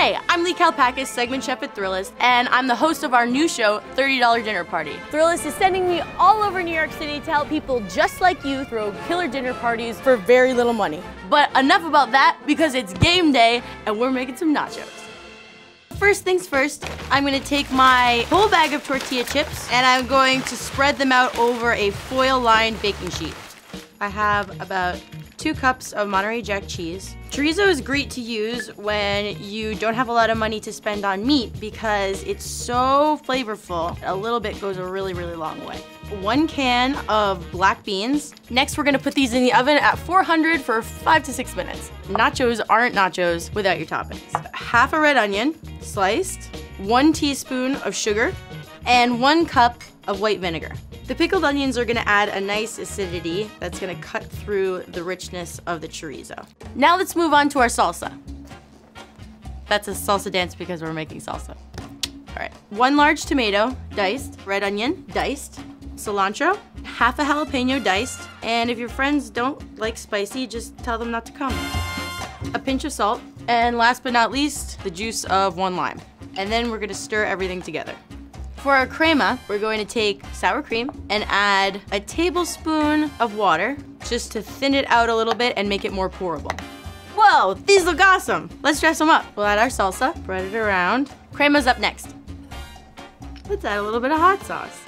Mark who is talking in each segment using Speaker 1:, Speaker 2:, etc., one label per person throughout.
Speaker 1: Hey, I'm Lee Kalpakis, segment chef at Thrillist, and I'm the host of our new show, $30 Dinner Party. Thrillist is sending me all over New York City to help people just like you throw killer dinner parties for very little money. But enough about that, because it's game day and we're making some nachos. First things first, I'm gonna take my whole bag of tortilla chips and I'm going to spread them out over a foil-lined baking sheet. I have about 2 cups of Monterey Jack cheese. Chorizo is great to use when you don't have a lot of money to spend on meat because it's so flavorful. A little bit goes a really, really long way. 1 can of black beans. Next, we're gonna put these in the oven at 400 for 5 to 6 minutes. Nachos aren't nachos without your toppings. Half a red onion, sliced, 1 teaspoon of sugar, and 1 cup of white vinegar. The pickled onions are gonna add a nice acidity that's gonna cut through the richness of the chorizo. Now let's move on to our salsa. That's a salsa dance because we're making salsa. All right, 1 large tomato, diced, red onion, diced, cilantro, half a jalapeno diced, and if your friends don't like spicy, just tell them not to come. A pinch of salt, and last but not least, the juice of 1 lime. And then we're gonna stir everything together. For our crema, we're going to take sour cream and add a tablespoon of water just to thin it out a little bit and make it more pourable. Whoa, these look awesome. Let's dress them up. We'll add our salsa, spread it around. Crema's up next. Let's add a little bit of hot sauce.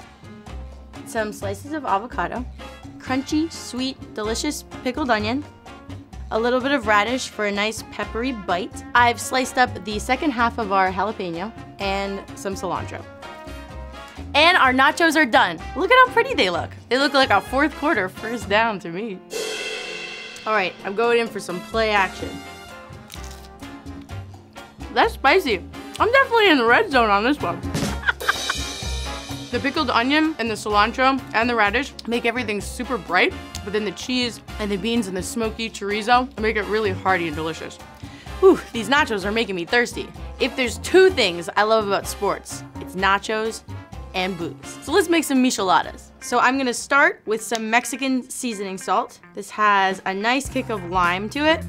Speaker 1: Some slices of avocado, crunchy, sweet, delicious pickled onion, a little bit of radish for a nice peppery bite. I've sliced up the second half of our jalapeno and some cilantro. And our nachos are done. Look at how pretty they look. They look like a 4th quarter first down to me. All right, I'm going in for some play action. That's spicy. I'm definitely in the red zone on this one. The pickled onion and the cilantro and the radish make everything super bright, but then the cheese and the beans and the smoky chorizo make it really hearty and delicious. Whew, these nachos are making me thirsty. If there's 2 things I love about sports, it's nachos and booze. So let's make some micheladas. So I'm gonna start with some Mexican seasoning salt. This has a nice kick of lime to it.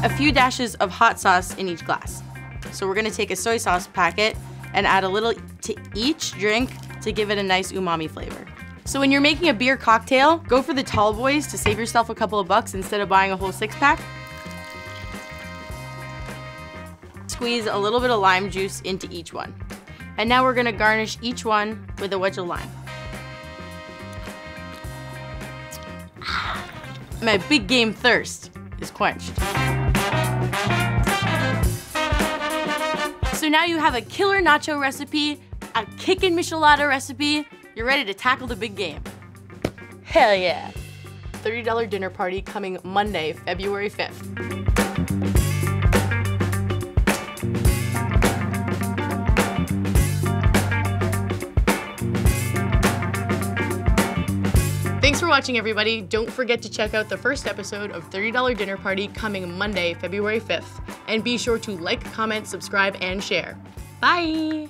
Speaker 1: A few dashes of hot sauce in each glass. So we're gonna take a soy sauce packet and add a little to each drink to give it a nice umami flavor. So when you're making a beer cocktail, go for the tall boys to save yourself a couple of bucks instead of buying a whole 6-pack. Squeeze a little bit of lime juice into each one. And now we're gonna garnish each one with a wedge of lime. My big game thirst is quenched. So now you have a killer nacho recipe, a kickin' michelada recipe. You're ready to tackle the big game. Hell yeah. $30 dinner party coming Monday, February 5th. Thanks for watching, everybody. Don't forget to check out the first episode of $30 Dinner Party coming Monday, February 5th. And be sure to like, comment, subscribe, and share. Bye!